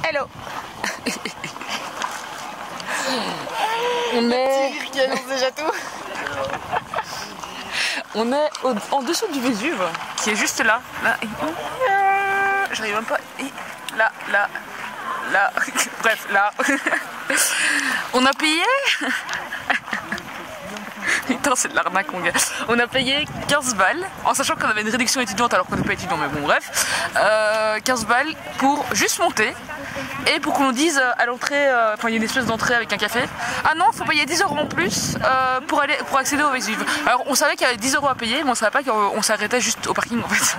Hello. On est... qui annonce déjà tout. On est en dessous du Vésuve, qui est juste là. Là. J'arrive même pas. Là, là, là. Bref, là. On a payé. Putain, c'est de l'arnaque, mon gars. On a payé 15 balles, en sachant qu'on avait une réduction étudiante alors qu'on n'est pas étudiant, mais bon, bref. 15 balles pour juste monter et pour qu'on nous dise à l'entrée, enfin, il y a une espèce d'entrée avec un café. Ah non, faut payer 10 € en plus pour accéder au Vésuve. Alors, on savait qu'il y avait 10 € à payer, mais on savait pas qu'on s'arrêtait juste au parking en fait.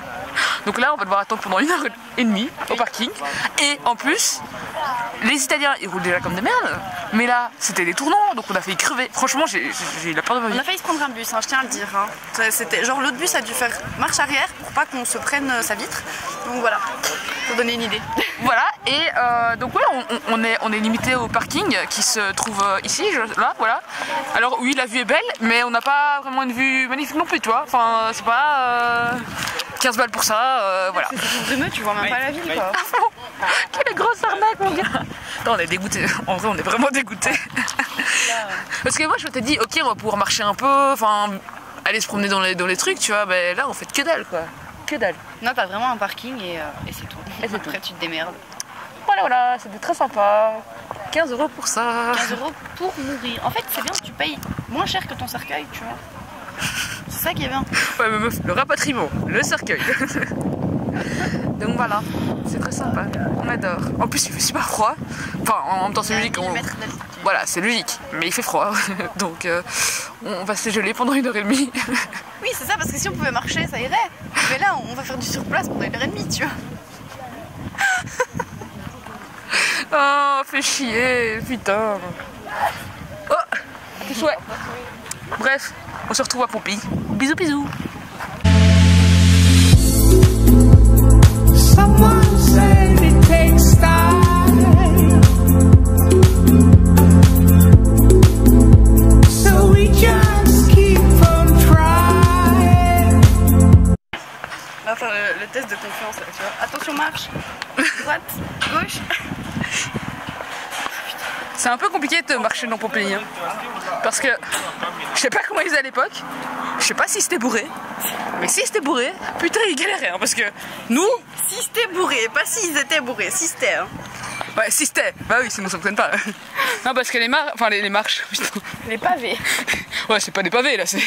Donc là, on va devoir attendre pendant 1h30 au parking. Et en plus, les Italiens, ils roulent déjà comme des merdes. Mais là, c'était des tournants, donc on a failli crever. Franchement, j'ai eu la peur de ma vie. On a failli se prendre un bus, hein, je tiens à le dire. Hein. C'était genre l'autre bus a dû faire marche arrière pour pas qu'on se prenne sa vitre. Donc voilà, pour donner une idée. Voilà, et donc voilà, on est limité au parking qui se trouve ici, là, voilà. Alors oui, la vue est belle, mais on n'a pas vraiment une vue magnifique non plus, tu vois. Enfin, c'est pas 15 balles pour ça, voilà. C'est tout brumeux, tu vois même pas la ville, quoi. Quelle grosse arnaque, mon gars. Non, on est dégoûté. En vrai, on est vraiment dégoûté. Parce que moi, je m'étais dit, ok, on va pouvoir marcher un peu, enfin, aller se promener dans les trucs, tu vois. Mais là, on fait que dalle, quoi. Que dalle. Non, t'as vraiment un parking et c'est tout. Et c'est après, tu te démerdes. Voilà, voilà, c'était très sympa. 15 € pour ça. 15 € pour mourir. En fait, c'est bien, tu payes moins cher que ton cercueil, tu vois. C'est ça qui est bien. Ouais, mais meuf, le rapatriement, le cercueil. Donc voilà, c'est très sympa, on adore. En plus, il fait super froid. Enfin, en même temps, c'est logique. Voilà, c'est logique, mais il fait froid. Donc, on va se geler pendant 1h30. Oui, c'est ça, parce que si on pouvait marcher, ça irait. Mais là, on va faire du surplace pendant 1h30, tu vois. Oh, fait chier, putain. Oh, tes souhaits. Bref, on se retrouve à Pompéi. Bisous, bisous. Someone said it takes time, so we just keep on trying. On va faire le test de confiance, là, tu vois. Attention, marche. Droite, gauche. C'est un peu compliqué de marcher dans Pompéi, hein, parce que je sais pas comment ils étaient à l'époque, je sais pas si c'était bourré, mais si c'était bourré, putain ils galéraient, hein, parce que nous... Si c'était bourré, pas s'ils étaient bourrés, si c'était. Hein. Ouais, si c'était, bah oui, sinon ça fonctionne pas. Non, parce que les marches, putain. Les pavés. Ouais, c'est pas des pavés là, c'est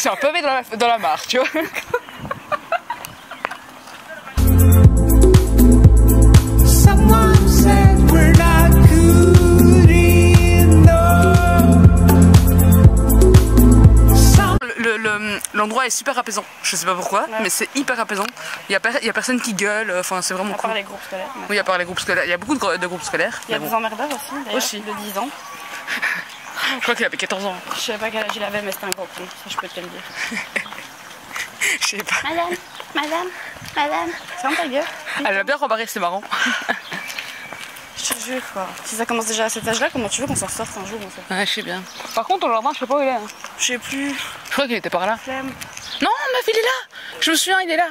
un pavé dans la mare, tu vois. Someone said we're not good enough. L'endroit est super apaisant, je sais pas pourquoi, ouais. Mais c'est hyper apaisant. Il y a personne qui gueule, enfin c'est vraiment cool. À part les groupes scolaires. Mais... Oui, à part les groupes scolaires. Il y a beaucoup de groupes scolaires. Il y a des emmerdeurs aussi, d'ailleurs, de 10 ans. Je crois qu'il avait 14 ans. Je sais pas quel âge il avait, mais c'était un gros con, ça je peux te le dire. Je sais pas. Madame. Ferme ta gueule. Elle a bien rembarré, c'est marrant. Je te jure, quoi. Si ça commence déjà à cet âge-là, comment tu veux qu'on s'en sorte un jour, en fait? Ouais, je sais bien. Par contre, ton jardin, je sais pas où il est. Hein. Je sais plus. Je crois qu'il était par là. Flemme. Non, meuf, il est là. Je me souviens, il est là.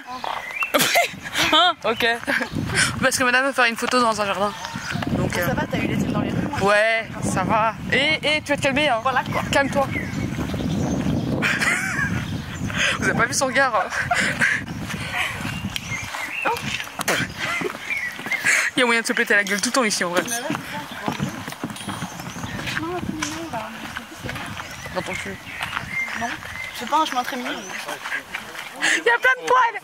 Hein? Ok. Parce que madame veut faire une photo dans un jardin. Donc, Ça va, t'as eu les trucs dans les rues, moi. Ouais, ça va. Et tu vas te calmer, hein. Voilà, quoi. Calme-toi. Vous avez pas vu son regard, hein. Il y a moyen de se péter la gueule tout le temps ici, en vrai. Dans ton cul. Non, c'est pas un chemin très mignon. Il y a plein de poils.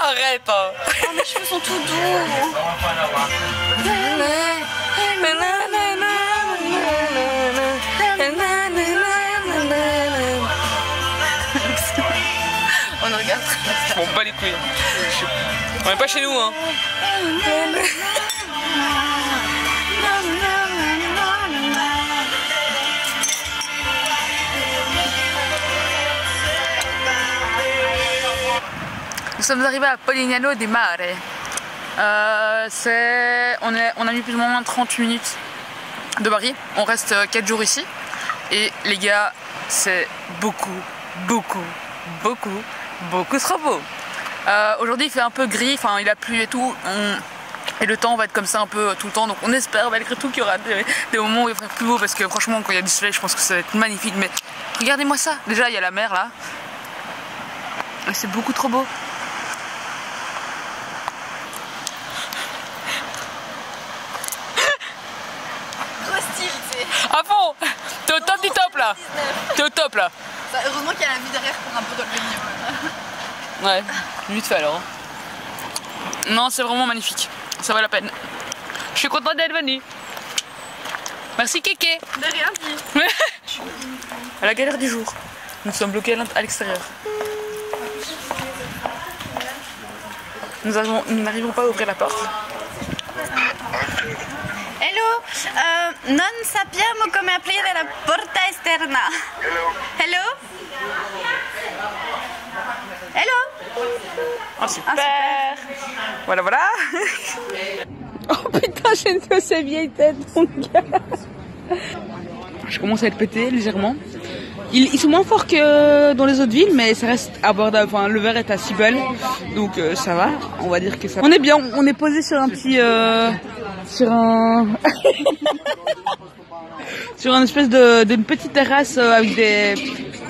Arrête, hein. Oh, mes cheveux sont tout doux. On regarde. Je m'en bats les couilles. On est pas chez nous, hein. Nous sommes arrivés à Polignano di Mare. On a mis plus ou moins 30 minutes de Paris. On reste 4 jours ici. Et les gars, c'est beaucoup trop beau. Aujourd'hui il fait un peu gris, enfin il a plu et tout. Et le temps va être comme ça un peu tout le temps. Donc on espère malgré tout qu'il y aura des moments où il va faire plus beau. Parce que franchement quand il y a du soleil je pense que ça va être magnifique. Mais regardez-moi ça. Déjà il y a la mer là. Et c'est beaucoup trop beau. À fond! T'es au top du top là! T'es au top là! Heureusement qu'il y a la vie derrière pour un peu de le Ouais, vite fait alors. Non, c'est vraiment magnifique. Ça vaut la peine. Je suis contente d'être venue. Merci Kéké! De rien dit. À la galère du jour. Nous sommes bloqués à l'extérieur. Nous n'arrivons pas à ouvrir la porte. Hello, non sappiamo come aprire la porta esterna. Hello. Hello. Oh super. Voilà, voilà. Oh putain, j'ai une de ces vieilles têtes, mon gars. Je commence à être pété légèrement. Ils sont moins forts que dans les autres villes, mais ça reste abordable. Enfin, le verre est à 6 balles, donc ça va. On va dire que ça va. On est bien, on est posé sur un petit... sur un... sur une espèce d'une petite terrasse avec des...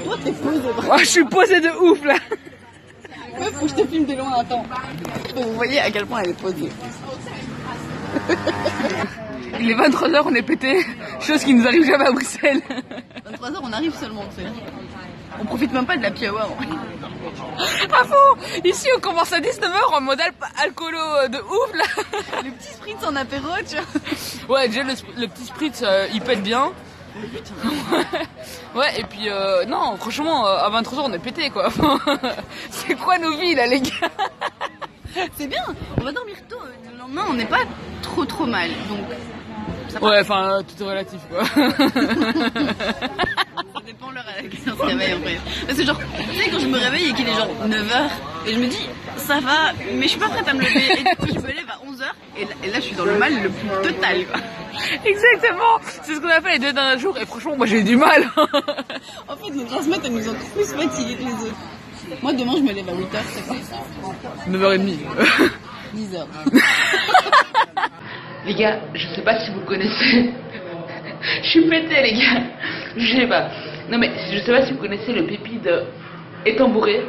Toi t'es posé. Oh, je suis posée de ouf là. Meuf, faut que je te filme de loin, attends. Vous voyez à quel point elle est posée. Il est 23h, on est pété. Chose qui nous arrive jamais à Bruxelles. 23h, on arrive seulement, tu sais. On profite même pas de la hour. À fond. Ici, on commence à 19h en mode alcoolo de ouf là. Le petit spritz en apéro, tu vois. Ouais, déjà le petit spritz, il pète bien. Ouais, et puis non, franchement, à 23h, on est pété quoi. C'est quoi nos vies là, les gars? C'est bien, on va dormir tôt. Le lendemain, on n'est pas trop mal, donc... Ouais, enfin, tout est relatif quoi. Ça dépend l'heure à laquelle on se réveille en fait. C'est genre, tu sais, quand je me réveille et qu'il est genre 9h, et je me dis, ça va, mais je suis pas prête à me lever. Et du coup, je me lève à 11h, et là, je suis dans le mal le plus total quoi. Exactement, c'est ce qu'on a fait les 2 derniers jours, et franchement, moi j'ai eu du mal. En fait, nos transmettes, elles nous ont plus fatigués que les autres. Moi, demain, je me lève à 8h, c'est pas 9h30. 10h. Les gars, je sais pas si vous connaissez. Je suis pété, les gars. Je sais pas. Non, mais je sais pas si vous connaissez le pipi de Étambouré.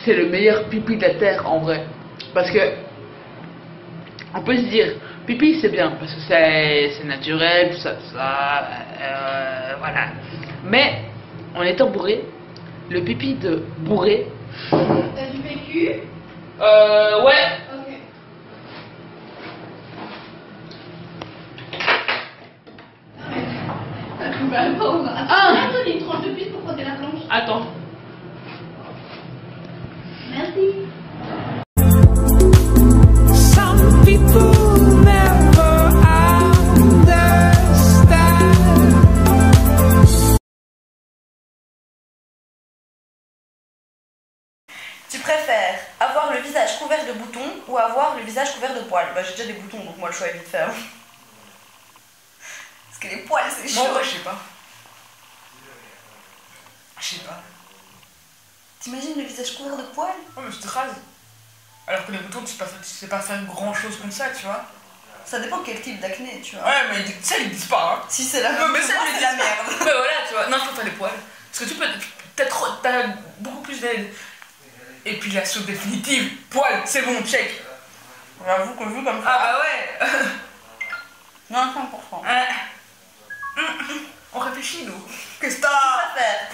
C'est le meilleur pipi de la terre en vrai. Parce que on peut se dire, pipi c'est bien parce que c'est naturel, tout ça, voilà. Mais en Étambouré, le pipi de Bourré. T'as du PQ? Ouais. Ah, attends, une tranche de plus pour frotter la planche. Attends. Merci. Some people never understand. Tu préfères avoir le visage couvert de boutons ou avoir le visage couvert de poils? Bah j'ai déjà des boutons donc moi le choix est vite fait. Hein. Parce que les poils c'est chaud. Moi, je sais pas. Je sais pas. T'imagines le visage couvert de poils? Oh, mais je te rase. Alors que les boutons, tu sais pas faire grand chose comme ça, tu vois. Ça dépend quel type d'acné, tu vois. Ouais, mais ça, ils disent pas, hein. Si c'est la Non, mais ça, c'est la merde. Mais voilà, tu vois. Non, faut faire les poils. Parce que tu peux. T'as beaucoup plus d'aide. Et puis la soupe définitive, poils, c'est bon, check. J'avoue que vu comme ça. Ah bah ouais. Non, 5%. On réfléchit, nous. Qu'est-ce que tu préfères?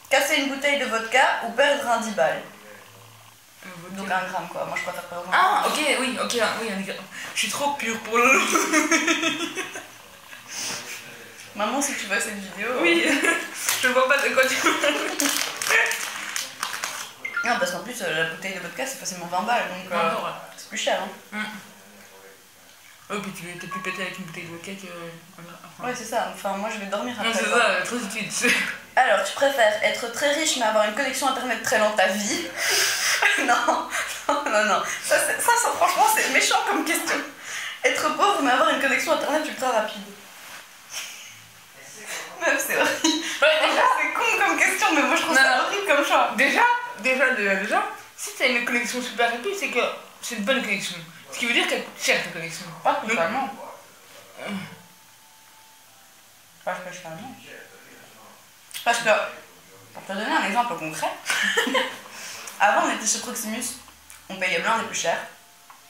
Casser une bouteille de vodka ou perdre un 10 balles? Donc 1 gramme quoi, moi je préfère perdre un gramme. Ah, ok, oui, ok, oui, je suis trop pure pour le... Maman, si tu vois cette vidéo... Oui, je vois pas de quoi tu... Non, parce qu'en plus, la bouteille de vodka c'est facilement 20 balles, donc c'est plus cher. Hein. Oh, puis tu t'es plus pété avec une bouteille de vodka que... Ouais, c'est ça, enfin moi je vais dormir après. Non, c'est ça, trop d'études. Alors, tu préfères être très riche mais avoir une connexion internet très lente ta vie? Non. Ça, franchement, c'est méchant comme question. Être pauvre mais avoir une connexion internet ultra rapide. vois. Déjà, si t'as une connexion super rapide, c'est que c'est une bonne connexion. Ce qui veut dire qu'elle coûte cher ta connexion. Pas totalement. Pas spécialement. Parce que, pour te donner un exemple concret, avant on était chez Proximus, on payait blindé plus cher,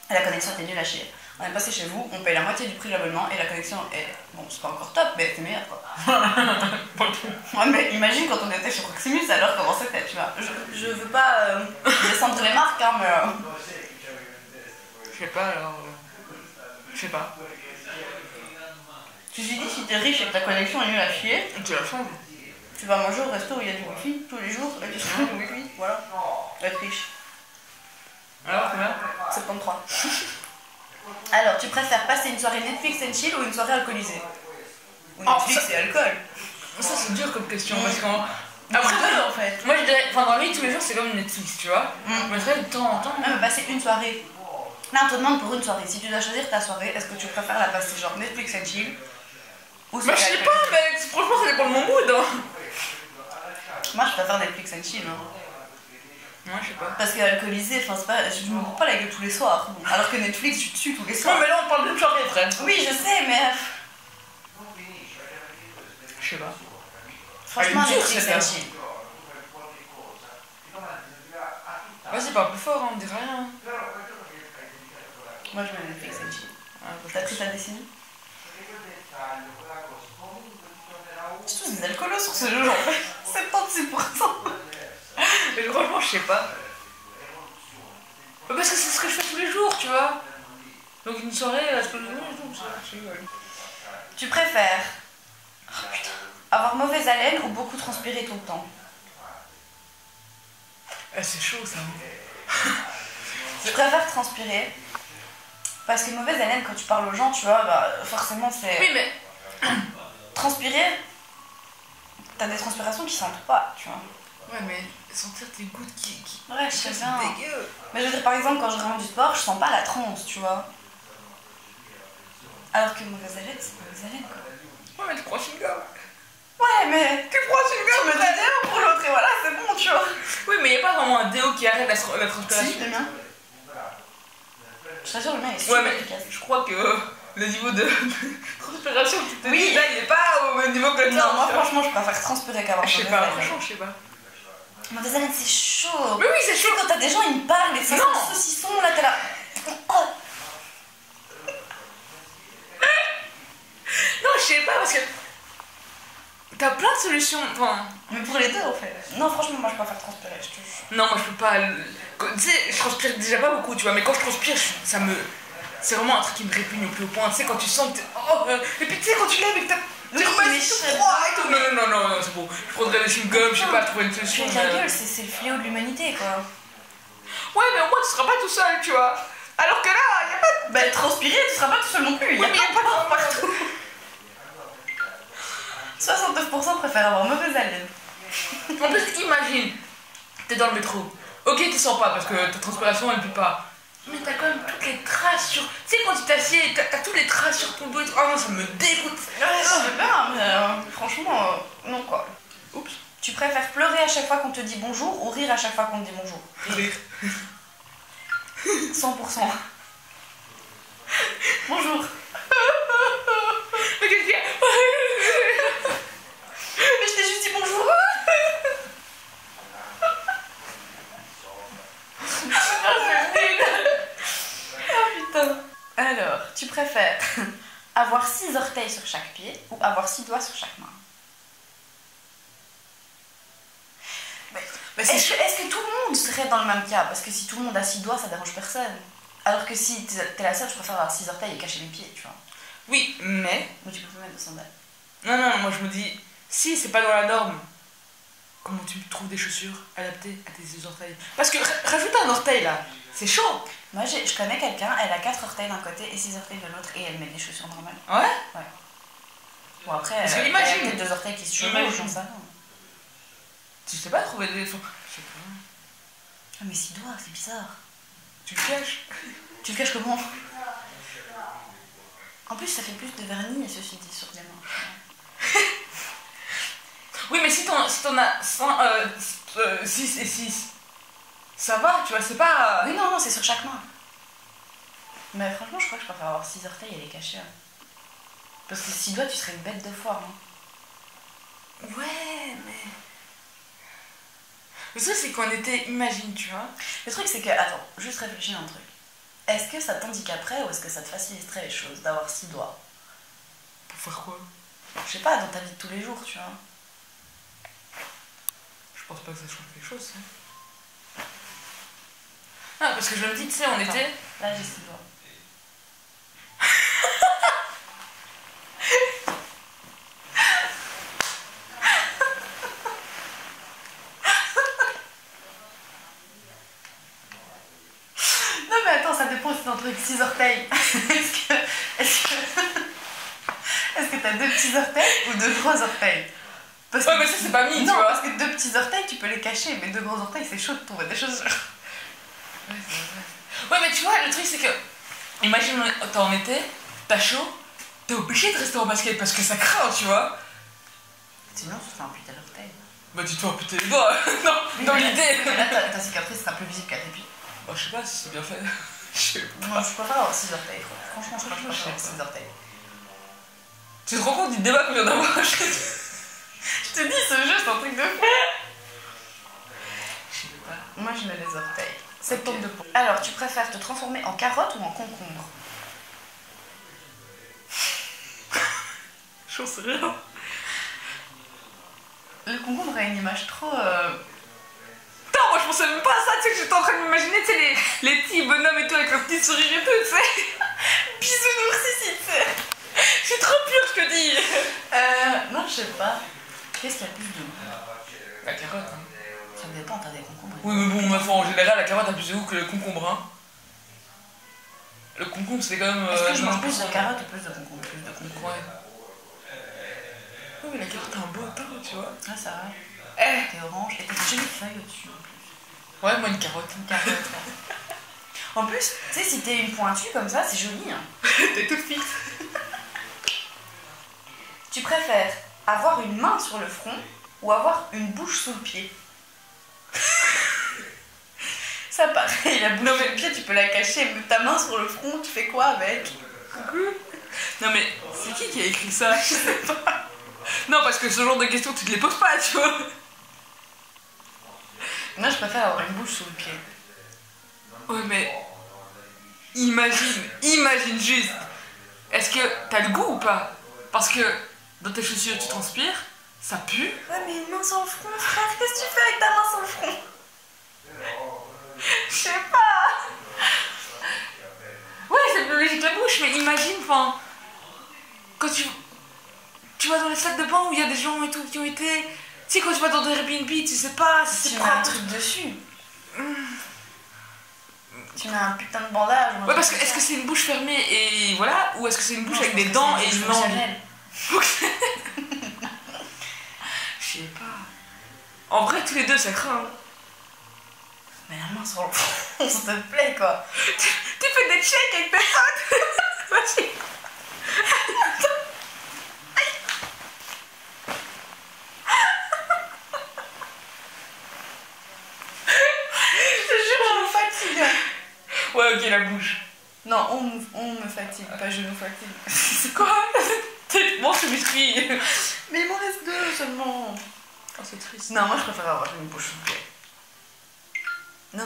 et la connexion était nulle à chier. On est passé chez vous, on paye la moitié du prix de l'abonnement, et la connexion est, bon, c'est pas encore top, mais c'est meilleur quoi. Ouais, mais imagine quand on était chez Proximus, alors comment c'était, tu vois. Je veux pas descendre les marques, hein, mais... Je sais pas alors. Je sais pas. Tu te dis, si t'es riche et que ta connexion est nulle à chier, Tu la changes. tu vas manger au resto où il y a du wifi tous les jours, et tu changes du wifi, voilà. Être riche. Alors combien 73. Alors, tu préfères passer une soirée Netflix and chill ou une soirée alcoolisée? Ou Netflix ça- et alcool? Ça c'est dur comme question parce Après, qu'en. en fait. Moi je dirais, enfin dans la vie tous les jours c'est comme Netflix, tu vois. Mais très de temps en temps. Non, mais passer une soirée. Là, on te demande pour une soirée. Si tu dois choisir ta soirée, est-ce que tu préfères la passer genre Netflix and chill ou Mais je sais pas, mais franchement ça dépend de mon mood. Hein. Moi, je préfère Netflix and chill. Hein. Moi je sais pas. Parce que alcoolisé, enfin, c'est pas... je me bourre pas la gueule tous les soirs. Alors que Netflix, tu te tues tous les Non soirs. mais là on parle d'une soirée frère. Oui, je sais, mais Je sais pas. franchement, Elle est dure, Netflix celle-là. and chill. Vas-y parle plus fort, hein, on dit rien. Moi, je mets Netflix and chill. Ah, bah, T'as pris ta décennie? Je suis tous des alcoolos sur ce jeu, en fait. 76%. Mais franchement je sais pas. Parce que c'est ce que je fais tous les jours, tu vois. Donc une soirée, est-ce que je rigole. Tu préfères avoir mauvaise haleine ou beaucoup transpirer tout le temps? Ah, c'est chaud ça. Je préfère transpirer parce que mauvaise haleine, quand tu parles aux gens, tu vois, bah, forcément c'est... Oui mais. Transpirer, t'as des transpirations qui sentent pas, tu vois. Ouais mais sentir tes gouttes qui. Ouais, je sais bien. C'est dégueu. Mais je veux dire, par exemple, quand je rentre du sport, je sens pas la transe, tu vois. Alors que mauvaise haleine, c'est mauvaise haleine, quoi. Ouais mais tu prends chewing-gum. Ouais, mais... Tu prends chewing-gum, Tu me dis un pour l'autre et voilà, c'est bon, tu vois. Oui mais y a pas vraiment un déo qui arrête la transpiration. Si, le mien. Je t'assure, le mien est Ouais super mais efficace. je crois que le niveau de transpiration que tu te Oui. dis là il est pas au même niveau que le tien. Non, moi tu vois. franchement, je préfère transpirer qu'avoir Je sais mauvaise pas, haleine. franchement je sais pas. Mauvaise haleine, c'est chaud. Mais oui c'est Tu sais, chaud. quand t'as des gens, ils me parlent et ça sent Non. le saucisson, là, t'es là... Oh. Non je sais pas parce que. T'as plein de solutions. Enfin. Mais pour les deux, en fait. Non, franchement, moi, je préfère transpirer, je te jure. Non moi je peux pas. Tu sais, je transpire déjà pas beaucoup tu vois, mais quand je transpire, ça me. C'est vraiment un truc qui me répugne au plus haut point. Tu sais, quand tu sens que t'es. Oh, et puis tu sais, quand tu lèves et que t'as. Oui, mais je sais froid pas. et tout. Non, c'est bon. Je prendrais des chewing-gums, je sais pas, trouver une solution. Mais la mais- gueule, c'est le fléau de l'humanité, quoi. Ouais, mais au moins tu seras pas tout seul, tu vois. Alors que là, y a pas de. Bah, transpirer, tu seras pas tout seul non plus. Ouais, mais y a pas de peur partout. 69% préfèrent avoir mauvaise haleine. En plus, imagine, t'es dans le métro. Ok, tu sens pas parce que ta transpiration elle pue pas. Mais t'as quand même toutes les traces sur. Tu sais, quand tu t'assieds, t'as toutes les traces sur ton dos et tout. Oh non, ça me dégoûte. Ouais, je sais bien, mais franchement, non, quoi. Oups. Tu préfères pleurer à chaque fois qu'on te dit bonjour ou rire à chaque fois qu'on te dit bonjour? Rire. 100%. Bonjour. Mais qu'est-ce qu'il y a? Mais je t'ai juste dit bonjour. Oh putain. Alors, tu préfères avoir 6 orteils sur chaque pied ou avoir 6 doigts sur chaque main? Mais c'est Est-ce que tout le monde serait dans le même cas? Parce que si tout le monde a 6 doigts, ça dérange personne. Alors que si t'es la seule, je préfère avoir 6 orteils et cacher mes pieds, tu vois. Oui, mais. Mais tu peux pas mettre de sandales. Non, moi je me dis, si c'est pas dans la norme, comment tu trouves des chaussures adaptées à tes orteils? Parce que rajoute un orteil là, c'est chaud. Moi, je connais quelqu'un, elle a 4 orteils d'un côté et 6 orteils de l'autre et elle met des chaussures normales. Ouais? Bon, après, Parce que elle a imagine. peut-être 2 orteils qui se chevauchent, Imagine. j'en sais rien. Tu sais pas trouver des. Je sais pas. Ah, mais 6 doigts, c'est bizarre. Tu le caches? Tu le caches comment? En plus, ça fait plus de vernis, ceci dit, sur les mains. Oui, mais si t'en as 5, 6 et 6. Ça va, tu vois, c'est pas... Oui, non, non, c'est sur chaque main. Mais franchement, je crois que je préfère avoir 6 orteils et les cacher. Parce que 6 doigts, tu serais une bête de foire. Hein. Ouais, mais... Le truc, c'est qu'on était... Imagine, tu vois. Le truc, c'est que... Attends, juste réfléchis à un truc. Est-ce que ça t'handicaperait ou est-ce que ça te faciliterait les choses d'avoir 6 doigts? Pour faire quoi? Je sais pas, dans ta vie de tous les jours, tu vois. Je pense pas que ça change quelque chose, ça. Ah, parce que je me dis, tu sais, on était... Là, j'ai 6 doigts. Non, mais attends, ça dépend si t'as un truc 6 orteils. Est-ce que t'as 2 petits orteils ou 2 gros orteils? Parce Ouais, que- mais ça, c'est pas mis, non, tu vois. parce que 2 petits orteils, tu peux les cacher, mais 2 gros orteils, c'est chaud de trouver des chaussures. Ouais, c'est vrai. Ouais, mais tu vois, le truc, c'est que... Imagine, t'es en été, t'as chaud, t'es obligé de rester en basket parce que ça craint, tu vois. Sinon, tu te fais amputer l'orteil. Bah, tu te fais amputer les doigts. Non, Oui, dans mais- l'idée. Mais là, ta cicatrice sera plus visible qu'à tes pieds. Bah, je sais pas si c'est bien fait. Je sais pas. Moi, je préfère avoir 6 orteils. Franchement, je préfère Franchement, je sais avoir pas. 6 orteils. Tu te rends compte du débat qu'on vient d'avoir? Je te dis, ce jeu, c'est un truc de fou. Je sais pas. Moi, je mets les orteils. 72 points. Alors, tu préfères te transformer en carotte ou en concombre? J'en sais rien. Le concombre a une image trop... Putain, moi je pensais même pas à ça, tu sais que j'étais en train de m'imaginer, tu sais, les petits bonhommes et tout avec leur petit sourire et tout, tu sais. bisounours ici, tu sais. Je suis trop pure, je te dis. Non, je sais pas. Qu'est-ce qu'il y a plus de goût? La carotte, hein. Ça dépend, t'as des concombres. Oui, mais bon, ma foi, en général, la carotte a plus de goût que le concombre, hein. Le concombre, c'est quand même... Est-ce que je mange non, plus de carottes ou plus de concombre? Plus de concombre. Ouais. Oui, mais la carotte a un beau teint, tu vois. Ah, ça va. Eh. T'es orange et t'as des jolies feuilles au-dessus en plus. Ouais, moi une carotte. Une carotte, ouais. En plus, tu sais, si t'es une pointue comme ça, c'est joli, hein. T'es toute fixe. Tu préfères avoir une main sur le front ou avoir une bouche sous le pied? Ça pareil, la bouche Non, mais- sous le pied, tu peux la cacher, mais ta main sur le front, tu fais quoi avec? Non mais, c'est qui a écrit ça? Je sais pas. Non, parce que ce genre de questions, tu te les poses pas, tu vois. Moi, je préfère avoir une bouche sous le pied. Ouais, mais... Imagine juste. Est-ce que t'as le goût ou pas? Parce que dans tes chaussures, tu transpires, ça pue. Ouais, mais une main sur le front, frère, qu'est-ce que tu fais avec ta main sur le front? Je sais pas. Ouais, c'est plus logique la bouche, mais imagine, enfin... Quand tu vas dans les salles de bain où il y a des gens et tout qui ont été... Tu sais, quand tu vas dans des Airbnb, tu sais pas si Tu c'est mets un propre. truc dessus. Tu mets un putain de bandage. ou un Ouais, parce que truc est-ce que comme c'est une bouche fermée et voilà, ou est-ce que c'est une ça. bouche Non, avec je des pense dents que et c'est une bouche langue? fonctionnelle. Je sais pas. En vrai, tous les deux, ça craint. Hein. Mais la main sur le front, s'il te plaît, quoi. Tu fais des checks avec tes potes. Vas-y. Je te jure, je me fatigue. Ouais, ok, la bouche. Non, on me fatigue, pas je nous fatigue. C'est quoi? T'es bon, c'est biscuit. Mais il m'en reste 2 seulement. Oh, c'est triste. Non, moi je préfère avoir une bouche sous le pied. 90%.